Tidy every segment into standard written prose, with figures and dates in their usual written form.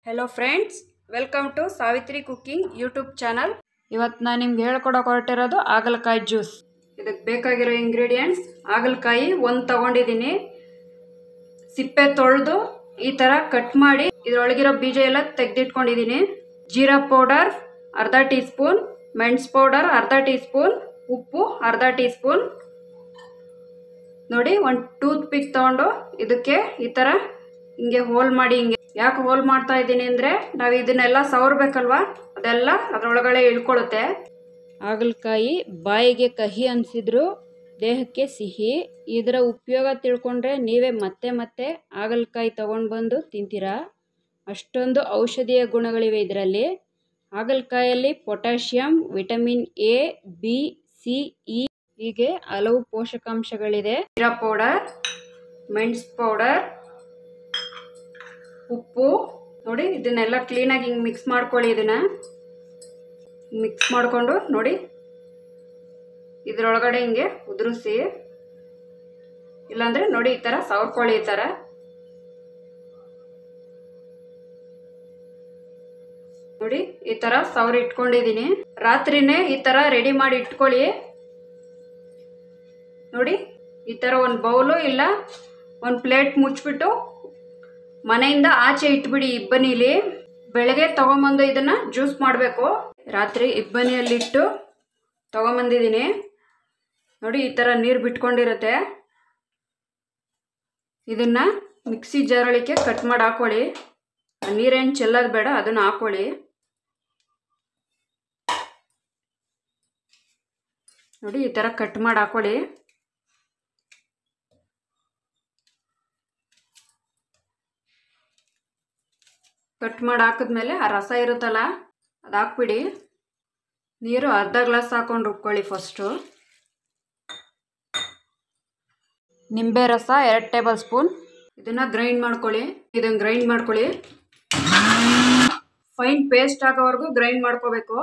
Hello friends, welcome to Savitri cooking YouTube channel. ಇವತ್ತು ನಾನು ನಿಮ್ಗೆ ಹೇಳ್ಕೊಡೋಕೆ ಹೊರಟಿರೋದು ಹಾಗಲಕಾಯಿ ಜ್ಯೂಸ್. ಇದಕ್ಕೆ ಬೇಕಾಗಿರೋ ಇಂಗ್ರೀಡಿಯೆಂಟ್ಸ್: ಹಾಗಲಕಾಯಿ ಒಂದು ತಗೊಂಡಿದ್ದೀನಿ, ಸಿಪ್ಪೆ ತೊಳೆದು ಈ ಥರ ಕಟ್ ಮಾಡಿ ಇದರೊಳಗಿರೋ ಬೀಜ ಎಲ್ಲ ತೆಗೆದಿಟ್ಕೊಂಡಿದ್ದೀನಿ. ಜೀರಾ ಪೌಡರ್ ಅರ್ಧ ಟೀ ಸ್ಪೂನ್, ಮೆಣಸು ಪೌಡರ್ ಅರ್ಧ ಟೀ ಸ್ಪೂನ್, ಉಪ್ಪು ಅರ್ಧ ಟೀ ಸ್ಪೂನ್. ನೋಡಿ, ಒಂದು ಟೂತ್ ಪಿಕ್ ತಗೊಂಡು ಇದಕ್ಕೆ ಈ ಥರ ಹಿಂಗೆ ಹೋಲ್ ಮಾಡಿ. ಹಿಂಗೆ ಯಾಕೆ ಹೋಲ್ ಮಾಡ್ತಾ ಇದ್ದೀನಿ ಅಂದರೆ, ನಾವು ಇದನ್ನೆಲ್ಲ ಸವರ್ಬೇಕಲ್ವಾ, ಅದೆಲ್ಲ ಅದರೊಳಗಡೆ ಇಳ್ಕೊಳ್ಳುತ್ತೆ. ಹಾಗಲಕಾಯಿ ಬಾಯಿಗೆ ಕಹಿ ಅನಿಸಿದ್ರು ದೇಹಕ್ಕೆ ಸಿಹಿ. ಇದರ ಉಪಯೋಗ ತಿಳ್ಕೊಂಡ್ರೆ ನೀವೇ ಮತ್ತೆ ಮತ್ತೆ ಹಾಗಲಕಾಯಿ ತಗೊಂಡು ಬಂದು ತಿಂತೀರಾ. ಅಷ್ಟೊಂದು ಔಷಧೀಯ ಗುಣಗಳಿವೆ ಇದರಲ್ಲಿ. ಹಾಗಲಕಾಯಲ್ಲಿ potassium, vitamin A, B, C, E ಹೀಗೆ ಹಲವು ಪೋಷಕಾಂಶಗಳಿದೆ. ಜೀರಾ ಪೌಡರ್, ಮೆಣಸು ಪೌಡರ್, ಉಪ್ಪು. ನೋಡಿ, ಇದನ್ನೆಲ್ಲ ಕ್ಲೀನಾಗಿ ಹಿಂಗೆ ಮಿಕ್ಸ್ ಮಾಡ್ಕೊಳ್ಳಿ. ಇದನ್ನ ಮಿಕ್ಸ್ ಮಾಡಿಕೊಂಡು ನೋಡಿ ಇದರೊಳಗಡೆ ಹಿಂಗೆ ಉದುರಿಸಿ, ಇಲ್ಲಾಂದ್ರೆ ನೋಡಿ ಈ ಥರ ಸವರ್ಕೊಳ್ಳಿ. ಈ ಥರ ನೋಡಿ, ಈ ಥರ ಸವರಿ ಇಟ್ಕೊಂಡಿದ್ದೀನಿ. ರಾತ್ರಿನೇ ಈ ಥರ ರೆಡಿ ಮಾಡಿ ಇಟ್ಕೊಳ್ಳಿ. ನೋಡಿ, ಈ ಥರ ಒಂದು ಬೌಲು ಇಲ್ಲ ಒಂದು ಪ್ಲೇಟ್ ಮುಚ್ಚಿಬಿಟ್ಟು ಮನೆಯಿಂದ ಆಚೆ ಇಟ್ಬಿಡಿ ಇಬ್ಬನಿಲಿ. ಬೆಳಗ್ಗೆ ತಗೊಂಬಂದು ಇದನ್ನು ಜ್ಯೂಸ್ ಮಾಡಬೇಕು. ರಾತ್ರಿ ಇಬ್ಬನಿಯಲ್ಲಿಟ್ಟು ತಗೊಂಬಂದಿದ್ದೀನಿ. ನೋಡಿ, ಈ ಥರ ನೀರು ಬಿಟ್ಕೊಂಡಿರುತ್ತೆ. ಇದನ್ನು ಮಿಕ್ಸಿ ಜಾರೊಳಕ್ಕೆ ಕಟ್ ಮಾಡಿ ಹಾಕೊಳ್ಳಿ. ನೀರೇನು ಚೆಲ್ಲೋದು ಬೇಡ, ಅದನ್ನು ಹಾಕೊಳ್ಳಿ. ನೋಡಿ, ಈ ಥರ ಕಟ್ ಮಾಡಿ ಹಾಕೊಳ್ಳಿ. ಕಟ್ ಮಾಡಿ ಹಾಕಿದ್ಮೇಲೆ ಆ ರಸ ಇರುತ್ತಲ್ಲ ಅದು ಹಾಕ್ಬಿಡಿ. ನೀರು ಅರ್ಧ ಗ್ಲಾಸ್ ಹಾಕೊಂಡು ರುಬ್ಕೊಳ್ಳಿ. ಫಸ್ಟು ನಿಂಬೆ ರಸ 2 ಟೇಬಲ್ ಸ್ಪೂನ್. ಇದನ್ನು ಗ್ರೈಂಡ್ ಮಾಡ್ಕೊಳ್ಳಿ. ಇದನ್ನು ಗ್ರೈಂಡ್ ಮಾಡ್ಕೊಳ್ಳಿ. ಫೈನ್ ಪೇಸ್ಟ್ ಆಗೋವರೆಗೂ ಗ್ರೈಂಡ್ ಮಾಡ್ಕೋಬೇಕು.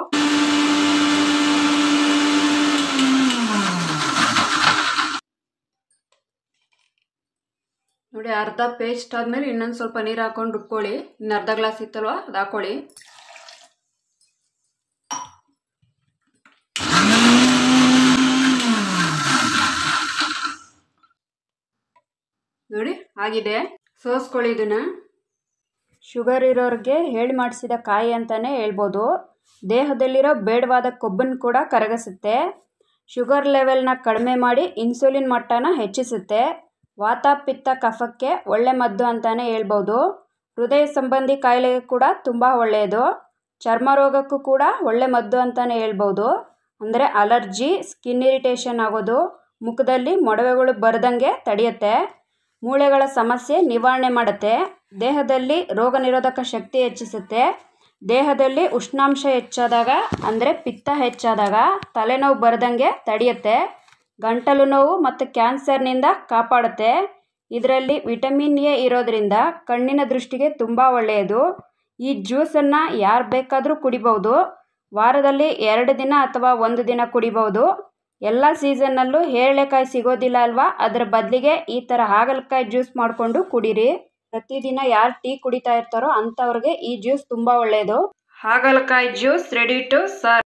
ನೋಡಿ, ಅರ್ಧ ಪೇಸ್ಟ್ ಆದಮೇಲೆ ಇನ್ನೊಂದು ಸ್ವಲ್ಪ ನೀರು ಹಾಕೊಂಡು ರುಬ್ಕೊಳ್ಳಿ. ಇನ್ನು ಅರ್ಧ ಗ್ಲಾಸ್ ಇತ್ತಲ್ವ ಅದು ಹಾಕೊಳ್ಳಿ. ನೋಡಿ, ಆಗಿದೆ. ಸೋಸ್ಕೊಳ್ಳಿ ಇದನ್ನ. ಶುಗರ್ ಇರೋರಿಗೆ ಹೇಳಿ ಮಾಡಿಸಿದ ಕಾಯಿ ಅಂತಲೇ ಹೇಳ್ಬೋದು. ದೇಹದಲ್ಲಿರೋ ಬೇಡವಾದ ಕೊಬ್ಬನ್ನು ಕೂಡ ಕರಗಿಸುತ್ತೆ. ಶುಗರ್ ಲೆವೆಲ್ನ ಕಡಿಮೆ ಮಾಡಿ ಇನ್ಸುಲಿನ್ ಮಟ್ಟನ ಹೆಚ್ಚಿಸುತ್ತೆ. ವಾತ ಪಿತ್ತ ಕಫಕ್ಕೆ ಒಳ್ಳೆ ಮದ್ದು ಅಂತಲೇ ಹೇಳ್ಬೋದು. ಹೃದಯ ಸಂಬಂಧಿ ಕಾಯಿಲೆಗೆ ಕೂಡ ತುಂಬ ಒಳ್ಳೆಯದು. ಚರ್ಮ ರೋಗಕ್ಕೂ ಕೂಡ ಒಳ್ಳೆ ಮದ್ದು ಅಂತಲೇ ಹೇಳ್ಬೋದು. ಅಂದರೆ ಅಲರ್ಜಿ, ಸ್ಕಿನ್ ಇರಿಟೇಷನ್ ಆಗೋದು, ಮುಖದಲ್ಲಿ ಮೊಡವೆಗಳು ಬರದಂಗೆ ತಡೆಯುತ್ತೆ. ಮೂಳೆಗಳ ಸಮಸ್ಯೆ ನಿವಾರಣೆ ಮಾಡುತ್ತೆ. ದೇಹದಲ್ಲಿ ರೋಗ ನಿರೋಧಕ ಶಕ್ತಿ ಹೆಚ್ಚಿಸುತ್ತೆ. ದೇಹದಲ್ಲಿ ಉಷ್ಣಾಂಶ ಹೆಚ್ಚಾದಾಗ ಅಂದರೆ ಪಿತ್ತ ಹೆಚ್ಚಾದಾಗ ತಲೆನೋವು ಬರದಂಗೆ ತಡೆಯುತ್ತೆ. ಗಂಟಲು ನೋವು ಮತ್ತು ಕ್ಯಾನ್ಸರ್ನಿಂದ ಕಾಪಾಡುತ್ತೆ. ಇದರಲ್ಲಿ ವಿಟಮಿನ್ ಎ ಇರೋದ್ರಿಂದ ಕಣ್ಣಿನ ದೃಷ್ಟಿಗೆ ತುಂಬ ಒಳ್ಳೆಯದು. ಈ ಜ್ಯೂಸನ್ನು ಯಾರು ಬೇಕಾದರೂ ಕುಡಿಬೋದು. ವಾರದಲ್ಲಿ 2 ದಿನ ಅಥವಾ 1 ದಿನ ಕುಡಿಬೋದು. ಎಲ್ಲ ಸೀಸನ್ನಲ್ಲೂ ಹೇರಳೆಕಾಯಿ ಸಿಗೋದಿಲ್ಲ ಅಲ್ವಾ, ಅದರ ಬದಲಿಗೆ ಈ ಥರ ಹಾಗಲಕಾಯಿ ಜ್ಯೂಸ್ ಮಾಡಿಕೊಂಡು ಕುಡೀರಿ. ಪ್ರತಿದಿನ ಯಾರು ಟೀ ಕುಡಿತಾ ಇರ್ತಾರೋ ಅಂಥವ್ರಿಗೆ ಈ ಜ್ಯೂಸ್ ತುಂಬ ಒಳ್ಳೆಯದು. ಹಾಗಲಕಾಯಿ ಜ್ಯೂಸ್ ರೆಡಿ ಟು ಸರ್ವ್.